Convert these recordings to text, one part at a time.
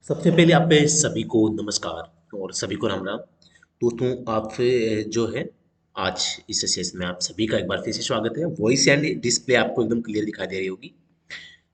सबसे पहले आप पे सभी को नमस्कार और सभी को राम राम। दोस्तों आप जो है आज इस सेशन में आप सभी का एक बार फिर से स्वागत है। वॉइस एंड डिस्प्ले आपको एकदम क्लियर दिखाई दे रही होगी।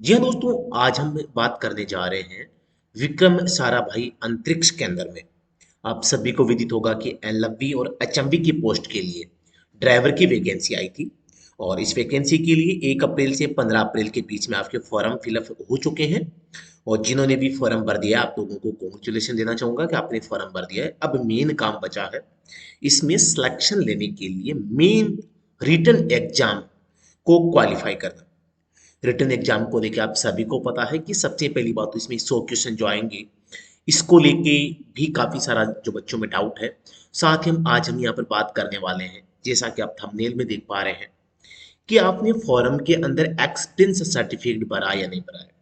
जी हाँ दोस्तों, आज हम बात करने जा रहे हैं विक्रम साराभाई अंतरिक्ष केंद्र में। आप सभी को विदित होगा कि एलएमवी और एचएमवी की पोस्ट के लिए ड्राइवर की वैकेंसी आई थी और इस वैकेंसी के लिए 1 अप्रैल से 15 अप्रैल के बीच में आपके फॉर्म फिलअप हो चुके हैं। और जिन्होंने भी फॉर्म भर दिया आप लोगों को कॉन्ग्रेचुलेशन देना चाहूंगा कि आपने फॉर्म भर दिया है। अब मेन काम बचा है इसमें सिलेक्शन लेने के लिए मेन रिटन एग्जाम को क्वालिफाई करना। रिटन एग्जाम को लेकर आप सभी को पता है कि सबसे पहली बात तो इसमें 100 क्वेश्चन जो आएंगे इसको लेके भी काफी सारा जो बच्चों में डाउट है। साथ ही हम यहाँ पर बात करने वाले हैं, जैसा कि आप थंबनेल में देख पा रहे हैं, कि आपने फॉर्म के अंदर एक्सपीरियंस सर्टिफिकेट भरा या नहीं भरा है।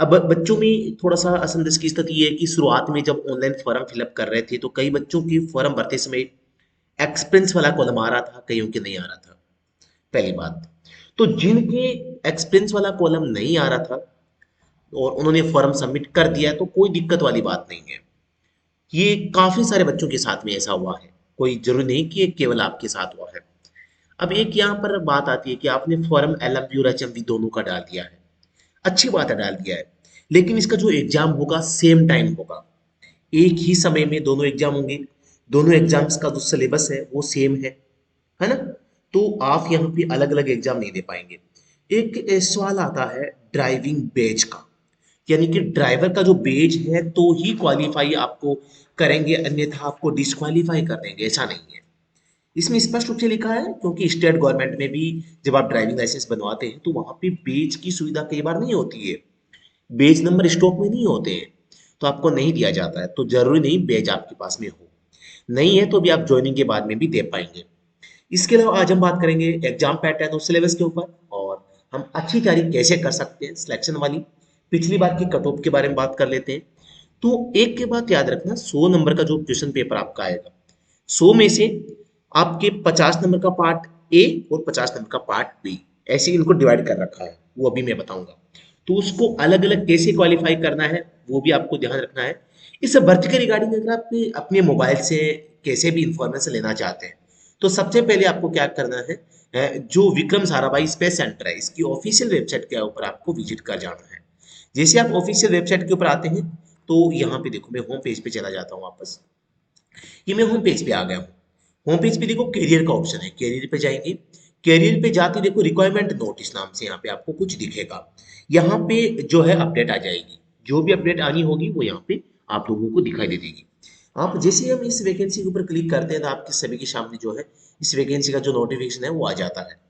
अब बच्चों में थोड़ा सा असमंजस की स्थिति ये है कि शुरुआत में जब ऑनलाइन फॉर्म फिलअप कर रहे थे तो कई बच्चों की फॉर्म भरते समय एक्सपीरियंस वाला कॉलम आ रहा था, कईयों के नहीं आ रहा था। पहली बात तो जिनके एक्सपीरियंस वाला कॉलम नहीं आ रहा था और उन्होंने फॉर्म सबमिट कर दिया तो कोई दिक्कत वाली बात नहीं है। ये काफी सारे बच्चों के साथ में ऐसा हुआ है, कोई जरूरी नहीं कि ये केवल आपके साथ हुआ है। अब एक यहाँ पर बात आती है कि आपने फॉर्म एलएमबी और एचएमबी दोनों का डाल दिया है। अच्छी बात है, डाल दिया है, लेकिन इसका जो एग्जाम होगा सेम टाइम होगा। एक ही समय में दोनों एग्जाम होंगे। दोनों एग्जाम्स का जो सिलेबस है वो सेम है ना। तो आप यहाँ पे अलग अलग एग्जाम नहीं दे पाएंगे। एक सवाल आता है ड्राइविंग बेच का, यानी कि ड्राइवर का जो बेज है तो ही क्वालिफाई आपको करेंगे, अन्यथा आपको डिस्क्वालीफाई कर देंगे, ऐसा नहीं है। इसमें स्पष्ट रूप से लिखा है, क्योंकि स्टेट गवर्नमेंट में भी जब आप ड्राइविंग लाइसेंस बनवाते हैं तो वहां पे बेज की सुविधा कई बार नहीं होती है। बेज नंबर स्टॉक में नहीं होते हैं, तो आपको नहीं दिया जाता है। तो जरूरी नहीं बेज आपके पास में हो, नहीं है तो भी आप ज्वाइनिंग के बाद में भी दे पाएंगे। इसके अलावा आज हम बात करेंगे एग्जाम पैटर्न और सिलेबस के ऊपर, और हम अच्छी तैयारी कैसे कर सकते हैं सिलेक्शन वाली। पिछली बार की कट ऑफ के बारे में बात कर लेते हैं। तो एक के बाद याद रखना, 100 नंबर का जो क्वेश्चन पेपर आपका आएगा, 100 में से आपके 50 नंबर का पार्ट ए और 50 नंबर का पार्ट बी, ऐसे इनको डिवाइड कर रखा है, वो अभी मैं बताऊंगा। तो उसको अलग अलग कैसे क्वालिफाई करना है वो भी आपको ध्यान रखना है। इस भर्ती के रिगार्डिंग अगर आप अपने मोबाइल से कैसे भी इंफॉर्मेशन लेना चाहते हैं तो सबसे पहले आपको क्या करना है, जो विक्रम साराभाई स्पेस सेंटर है इसकी ऑफिशियल वेबसाइट के ऊपर आपको विजिट कर जाना है। जैसे आप ऑफिशियल वेबसाइट के ऊपर आते हैं तो यहाँ पे देखो, मैं होम पेज पे चला जाता हूँ वापस। ये मैं होम पेज पे आ गया हूँ। होम पेज पे देखो कैरियर का ऑप्शन है, कैरियर पे जाएंगे। कैरियर पे जाते देखो रिक्वायरमेंट नोटिस नाम से यहाँ पे आपको कुछ दिखेगा। यहाँ पे जो है अपडेट आ जाएगी, जो भी अपडेट आनी होगी वो यहाँ पे आप लोगों को दिखाई दे देगी। आप जैसे ही हम इस वैकेंसी के ऊपर क्लिक करते हैं तो आपके सभी के सामने जो है इस वैकेंसी का जो नोटिफिकेशन है वो आ जाता है।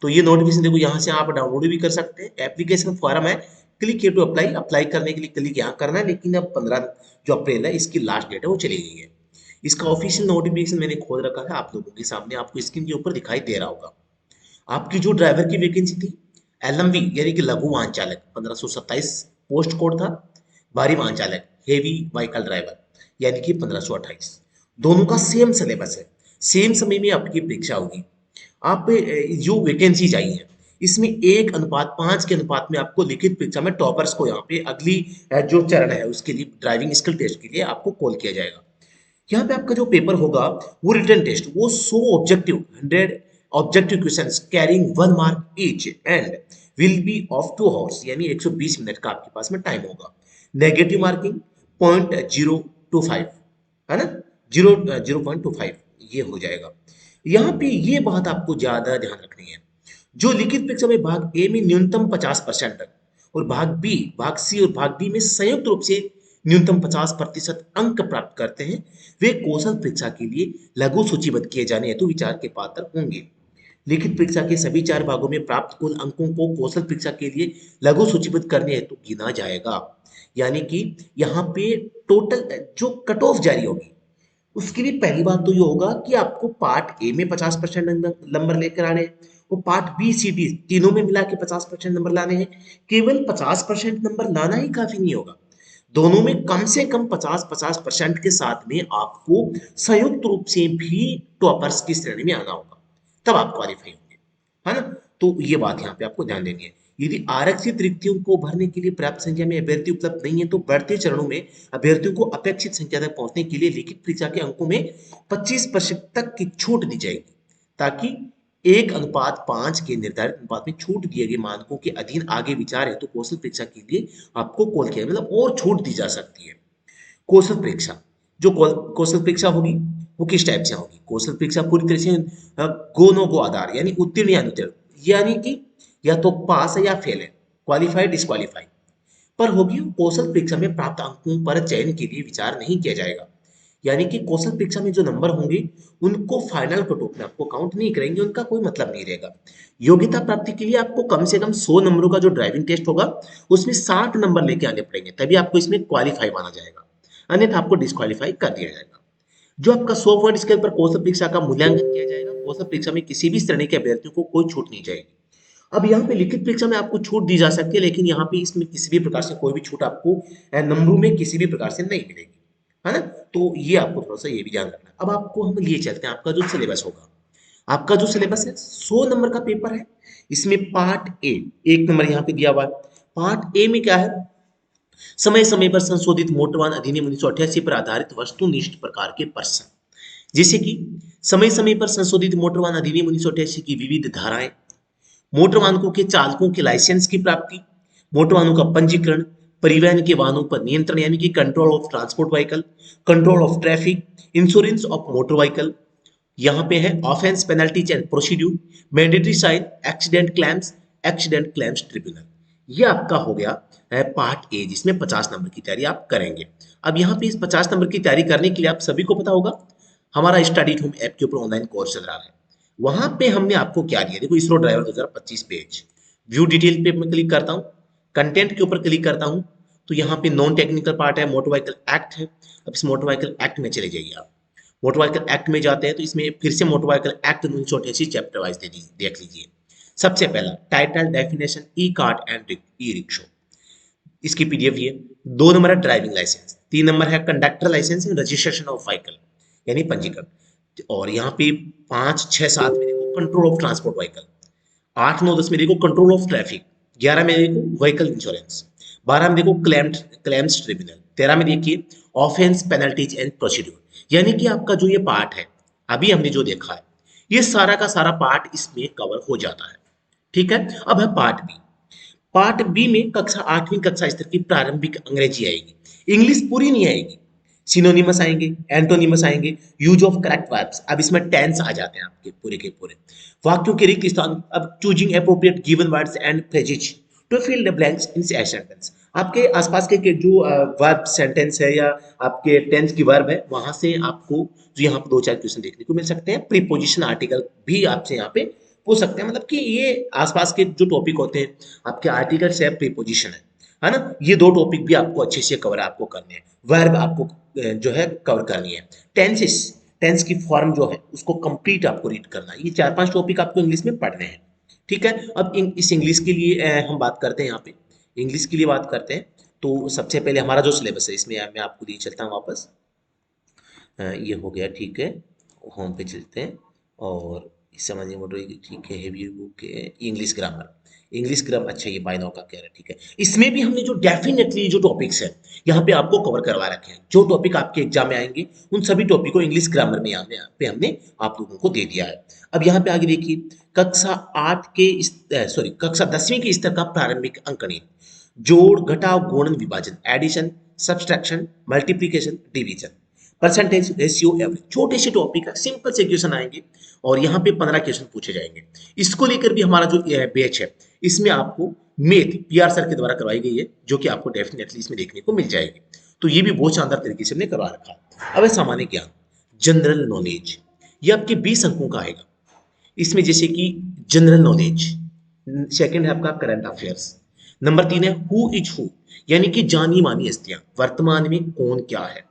तो ये नोटिफिकेशन देखो, यहाँ से आप डाउनलोड भी कर सकते हैं। एप्लीकेशन फॉर्म है, click here to apply, apply करने के लिए क्लिक यहाँ करना है। लेकिन अब 15 जो अप्रैल है इसकी लास्ट डेट है वो चली गई है। इसका ऑफिशियल नोटिफिकेशन मैंने खोल रखा है आप लोगों के सामने, आपको स्क्रीन के ऊपर दिखाई दे रहा होगा। आपकी जो ड्राइवर की वैकेंसी थी एलएमवी यानी कि लघु वाहन चालक, 1527 पोस्ट कोड था। भारी वाहन चालक हेवी व्हीकल ड्राइवर यानी कि 1528। दोनों का सेम सिलेबस है, सेम समय में आपकी परीक्षा होगी। आप जो वैकेंसी चाहिए इसमें 1:5 के अनुपात में आपको लिखित परीक्षा में टॉपर्स को यहाँ पे अगली जो चरण है उसके लिए ड्राइविंग स्किल टेस्ट के लिए आपको कॉल किया जाएगा। यहाँ पे आपका जो पेपर होगा वो रिटन टेस्ट, वो 100 objective 100 objective questions carrying 1 mark each and will be of 2 hours, यानी 120 मिनट का आपके पास में टाइम होगा। नेगेटिव मार्किंग 0.025, है ना, 0.25 ये हो जाएगा। यहाँ पे ये बात आपको ज्यादा ध्यान रखनी है, जो लिखित परीक्षा में भाग ए में न्यूनतम 50% और भाग सी और भाग बी में संयुक्त रूप से न्यूनतम 50% अंक प्राप्त करते हैं, वे कौशल परीक्षा के लिए लघु सूचीबद्ध किए जाने हेतु विचार के पात्र होंगे। लिखित परीक्षा के सभी 4 भागों में प्राप्त कुल अंकों को कौशल परीक्षा के लिए लघु सूचीबद्ध करने हेतु गिना जाएगा। यानी कि यहाँ पे टोटल जो कट ऑफ जारी होगी उसके लिए पहली बात तो ये होगा कि आपको पार्ट ए में 50% नंबर लेकर आने हैं, वो पार्ट बी सी डी तीनों में मिला के 50% नंबर लाने हैं। केवल 50% नंबर लाना ही काफी नहीं होगा, दोनों में कम से कम 50-50% के साथ में आपको संयुक्त रूप से भी टॉपर्स की श्रेणी में आना होगा, तब आप क्वालिफाई होंगे, है ना। तो ये बात यहाँ पे आपको ध्यान देनी है। यदि आरक्षित रिक्तियों को भरने के लिए पर्याप्त संख्या में अभ्यर्थी उपलब्ध नहीं है तो बढ़ते चरणों में अभ्यर्थियों को अपेक्षित संख्या तक पहुंचने के लिए लिखित परीक्षा के अंकों में 25% तक की छूट दी जाएगी, ताकि 1:5 के निर्धारित अनुपात में छूट दिए गए मानकों के अधीन आगे विचार है तो कौशल परीक्षा के लिए आपको कॉल किया, मतलब और छूट दी जा सकती है। कौशल परीक्षा, जो कौशल परीक्षा होगी वो किस टाइप से होगी? कौशल परीक्षा पूरी तरह से गो नो गो आधार, यानी उत्तीर्ण या अनुत्तीर्ण, यानी कि या तो पास है या फेल है, क्वालिफाइड डिस्क्वालीफाई पर होगी। कौशल परीक्षा में प्राप्त अंकों पर चयन के लिए विचार नहीं किया जाएगा, यानी कि कौशल परीक्षा में जो नंबर होंगे उनको फाइनल कट ऑफ में आपको काउंट नहीं करेंगे, उनका कोई मतलब नहीं रहेगा। योग्यता प्राप्ति के लिए आपको कम से कम 100 नंबरों का जो ड्राइविंग टेस्ट होगा उसमें 60 नंबर लेके आने पड़ेंगे, तभी आपको इसमें क्वालिफाई माना जाएगा, अन्यथा आपको डिस्क्वालीफाई कर दिया जाएगा। जो आपका 100 पॉइंट स्केल पर कौशल परीक्षा का मूल्यांकन किया जाएगा, कौशल परीक्षा में किसी भी श्रेणी के अभ्यर्थियों को कोई छूट नहीं जाएगी। अब यहाँ पे लिखित परीक्षा में आपको छूट दी जा सकती है, लेकिन यहाँ पे इसमें किसी भी प्रकार से कोई भी छूट आपको नंबरों में किसी भी प्रकार से नहीं मिलेगी, है ना। तो ये आपको थोड़ा सा ये भी ध्यान रखना है। अब आपको हम लिए चलते हैं, आपका जो सिलेबस होगा, आपका जो सिलेबस है 100 नंबर का पेपर है। इसमें पार्ट ए 1 नंबर यहाँ पे दिया हुआ है। पार्ट ए में क्या है? समय समय पर संशोधित मोटर वाहन अधिनियम 1988 पर आधारित वस्तुनिष्ठ प्रकार के प्रश्न, जैसे कि समय समय पर संशोधित मोटर वाहन अधिनियम 1988 की विविध धाराएं, मोटर वाहनों के चालकों के लाइसेंस की प्राप्ति, मोटर वाहनों का पंजीकरण, परिवहन के वाहनों पर नियंत्रण यानी कि control of transport vehicle, control of traffic, insurance of motor vehicle, यहाँ पे है offence penalties and procedure, mandatory sign, accident claims tribunal. ये आपका हो गया पार्ट ए, जिसमें 50 नंबर की तैयारी आप करेंगे। अब यहाँ पे इस 50 नंबर की तैयारी करने के लिए आप सभी को पता होगा हमारा स्टडी होम ऐप के ऊपर ऑनलाइन कोर्स चल रहा है। वहां पे हमने आपको क्या दिया, देखो ISRO driver 2025 page, view detail पे मैं क्लिक करता हूँ, कंटेंट के ऊपर क्लिक करता हूँ, तो यहाँ पे नॉन टेक्निकल पार्ट है, मोटर व्हीकल एक्ट है। अब इस मोटर व्हीकल एक्ट में चले जाइए आप। मोटर व्हीकल एक्ट में जाते हैं तो इसमें फिर से motor vehicle act 1988 chapter wise देख लीजिए। सबसे पहला title definition e cart and e rickshaw, इसकी पीडीएफ ये। 2 नंबर है ड्राइविंग लाइसेंस, 3 नंबर है conductor licence and registration of vehicle यानी पंजीकरण, और यहाँ पे 5, 6, 7 में देखो कंट्रोल ऑफ ट्रांसपोर्ट व्हीकल, 8, 9, 10 में देखो कंट्रोल ऑफ ट्रैफिक, 11 में देखो व्हीकल इंश्योरेंस, 12 में देखो क्लेम्स ट्रिब्यूनल, 13 में देखिए ऑफेंस पेनल्टीज एंड प्रोसीड्यूर। यानी कि आपका जो ये पार्ट है अभी हमने जो देखा है ये सारा का सारा पार्ट इसमें कवर हो जाता है। ठीक है, अब है पार्ट बी। पार्ट बी में कक्षा 8वीं कक्षा स्तर की प्रारंभिक अंग्रेजी आएगी, इंग्लिश पूरी नहीं आएगी, सिनोनिमस आएंगे, एंटोनिमस आएंगे, यूज ऑफ करेक्ट वर्ब्स, अब इसमें टेंस आ जाते हैं आपके पूरे के पूरे, वाक्यों के रिक्त स्थान, अब choosing appropriate given words and phrases to fill the blanks in sentence. आपके आसपास के जो वर्ब सेंटेंस है या आपके टेंस की वर्ब है वहां से आपको जो यहाँ पे 2-4 क्वेश्चन देखने को मिल सकते हैं। प्रीपोजिशन आर्टिकल भी आपसे यहाँ पे पूछ सकते हैं, मतलब कि ये आसपास के जो टॉपिक होते हैं आपके आर्टिकल से प्रीपोजिशन है ना, ये 2 टॉपिक भी आपको अच्छे से कवर आपको करने हैं। वर्ब आपको जो है कवर करनी है। टेंसेस, टेंस की फॉर्म जो है उसको कंप्लीट आपको रीड करना है। ये 4-5 टॉपिक आपको इंग्लिश में पढ़ने हैं। ठीक है, अब इस इंग्लिश के लिए हम बात करते हैं, यहाँ पे इंग्लिश के लिए बात करते हैं। तो सबसे पहले हमारा जो सिलेबस है इसमें मैं आपको लिए चलता हूँ वापस। ये हो गया, ठीक है, होम पे चलते हैं और समझिए मोटर, ठीक है, हेवी बुक है, इंग्लिश ग्रामर, इंग्लिश ग्रामर, अच्छा ये बाय नाउ का कह रहा है, ठीक है। इसमें भी हमने जो डेफिनेटली जो टॉपिक्स है यहाँ पे आपको कवर करवा रखे हैं, जो टॉपिक आपके एग्जाम में आएंगे उन सभी टॉपिक को इंग्लिश ग्रामर में यहाँ पे हमने आप लोगों को दे दिया है। अब यहाँ पे आगे देखिए, कक्षा 8 के सॉरी कक्षा 10वीं के स्तर का प्रारंभिक अंकगणित, जोड़ घटाव गुणन विभाजन, addition subtraction multiplication division, percentage ratio average, छोटे से टॉपिक है, सिंपल से क्वेश्चन आएंगे और यहाँ पे 15 क्वेश्चन पूछे जाएंगे। इसको लेकर भी हमारा जो बैच है इसमें आपको मैथ पीआर सर के द्वारा करवाई गई है, जो कि आपको डेफिनेटली इसमें देखने को मिल जाएगी। तो ये भी बहुत शानदार तरीके से हमने करवा रखा है। अब है सामान्य ज्ञान, जनरल नॉलेज, ये आपके 20 अंकों का आएगा। इसमें जैसे कि जनरल नॉलेज, सेकंड है आपका करंट अफेयर्स, नंबर 3 है हु इज हु, यानी कि जानी मानी हस्तियां, वर्तमान में कौन क्या है।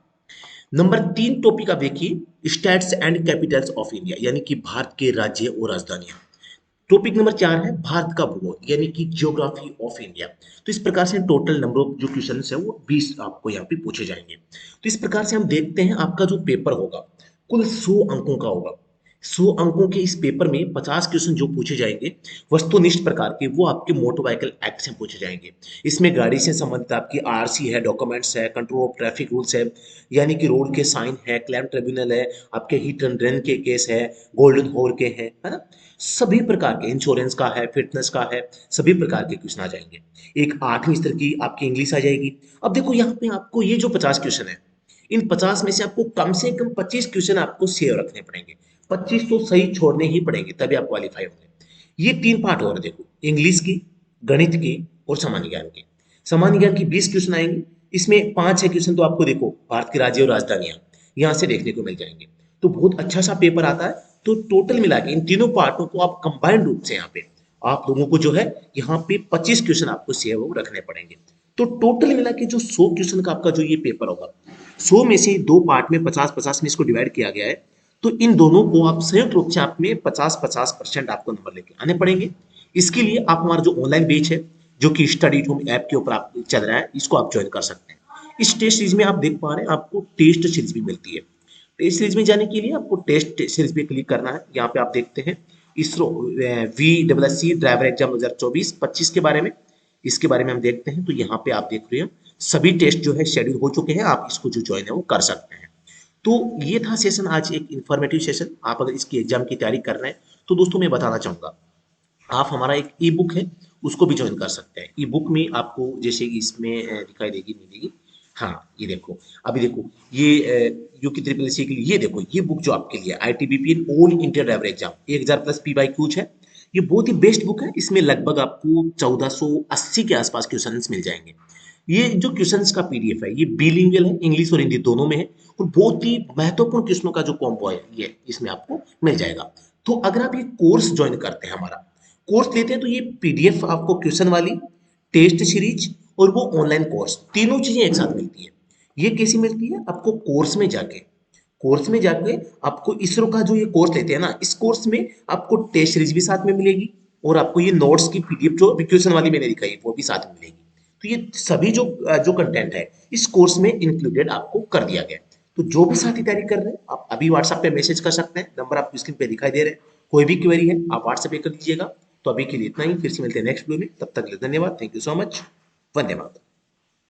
नंबर 3 टॉपिक आप देखिए states and Capitals of India, यानी कि भारत के राज्य और राजधानियां। टॉपिक नंबर 4 है भारत का भूगोल, यानी कि ज्योग्राफी ऑफ इंडिया। तो इस प्रकार से टोटल नंबर ऑफ जो क्वेश्चन है वो 20 आपको यहाँ पे पूछे जाएंगे। तो इस प्रकार से हम देखते हैं आपका जो पेपर होगा कुल 100 अंकों का होगा। 100 अंकों के इस पेपर में 50 क्वेश्चन जो पूछे जाएंगे वस्तुनिष्ठ प्रकार के, वो आपके मोटर व्हीकल एक्ट से पूछे जाएंगे। इसमें गाड़ी से संबंधित आपकी आरसी है, डॉक्यूमेंट्स है, कंट्रोल ऑफ ट्रैफिक रूल्स है, यानी कि रोड के साइन है, क्लेम ट्रिब्यूनल है, आपके हिट एंड रन के केस है, गोल्डन हॉर के हैं, है ना। सभी प्रकार के, इंश्योरेंस का है, फिटनेस का है, सभी प्रकार के क्वेश्चन आ जाएंगे। एक 8वीं स्तर की आपकी इंग्लिश आ जाएगी। अब देखो यहाँ पे आपको ये जो 50 क्वेश्चन है, इन 50 में से कम 25 क्वेश्चन आपको सेव रखने पड़ेंगे। 25 तो सही छोड़ने ही पड़ेंगे, तभी आप क्वालिफाई होंगे। ये 3 पार्ट और देखो, इंग्लिश की, गणित की और सामान्य ज्ञान की। सामान्य ज्ञान की 20 क्वेश्चन आएंगे। इसमें 5-6 क्वेश्चन तो आपको देखो भारत के राज्य और राजधानियां यहाँ से देखने को मिल जाएंगे। तो बहुत अच्छा सा पेपर आता है। तो टोटल मिला के इन तीनों पार्टों को आप कंबाइंड रूप से यहाँ पे आप लोगों को जो है यहाँ पे 25 क्वेश्चन आपको सेव रखने पड़ेंगे। तो टोटल मिला के जो 100 क्वेश्चन का आपका जो ये पेपर होगा, 100 में से दो पार्ट में 50-50 में इसको डिवाइड किया गया है। तो इन दोनों को आप संयुक्त रूप से आप में 50-50% आपको नंबर लेके आने पड़ेंगे। इसके लिए आप हमारा जो ऑनलाइन बेच है, जो कि स्टडी होम ऐप के ऊपर आप चल रहा है, इसको आप ज्वाइन कर सकते हैं। इस टेस्ट सीरीज में आप देख पा रहे हैं आपको टेस्ट सीरीज भी मिलती है। टेस्ट सीरीज में जाने के लिए आपको टेस्ट सीरीज पे क्लिक करना है। यहाँ पे आप देखते हैं इसरो VSC ड्राइवर एग्जाम 2024-25 के बारे में, इसके बारे में हम देखते हैं। तो यहाँ पे आप देख रहे हैं सभी टेस्ट जो है शेड्यूल हो चुके हैं, आप इसको जो ज्वाइन है वो कर सकते हैं। तो ये था सेशन, आज एक इन्फॉर्मेटिव सेशन। आप अगर इसकी एग्जाम की तैयारी कर रहे हैं तो दोस्तों मैं बताना चाहूंगा, आप हमारा एक ई बुक है उसको भी ज्वाइन कर सकते हैं। ई बुक में आपको जैसे कि इसमें दिखाई देगी, मिलेगी। हाँ, ये देखो, अभी देखो ये यूकी ट्रिपल सी के लिए, ये देखो ये बुक जो आपके लिए ITBP all India driver exam 1000 plus PYQs है। ये बहुत ही बेस्ट बुक है। इसमें लगभग आपको 1480 के आसपास क्वेश्चंस मिल जाएंगे। ये जो क्वेश्चंस का PDF है, ये बिलिंगुअल है, इंग्लिश और हिंदी दोनों में है। और बहुत ही महत्वपूर्ण क्वेश्चनों का जो कॉम्बो है ये इसमें आपको मिल जाएगा। तो अगर आप ये कोर्स ज्वाइन करते हैं, हमारा कोर्स लेते हैं, तो ये PDF आपको क्वेश्चन वाली, टेस्ट सीरीज और वो ऑनलाइन कोर्स, तीनों चीजें एक साथ मिलती है। ये कैसी मिलती है आपको? कोर्स में जाके आपको इसरो का जो ये कोर्स लेते हैं ना, इस कोर्स में आपको टेस्ट सीरीज भी साथ में मिलेगी और आपको ये नोट्स की PDF जो क्वेश्चन वाली मैंने दिखाई वो भी साथ में मिलेगी। तो ये सभी जो जो कंटेंट है इस कोर्स में इंक्लूडेड आपको कर दिया गया है। तो जो भी साथी तैयारी कर रहे हैं, आप अभी व्हाट्सएप पे मैसेज कर सकते हैं, नंबर आपको स्क्रीन पे दिखाई दे रहे हैं। कोई भी क्वेरी है आप व्हाट्सएप पे कर दीजिएगा। तो अभी के लिए इतना ही, फिर से मिलते हैं नेक्स्ट वीडियो में। तब तक के लिए धन्यवाद, thank you so much, Vande Mataram.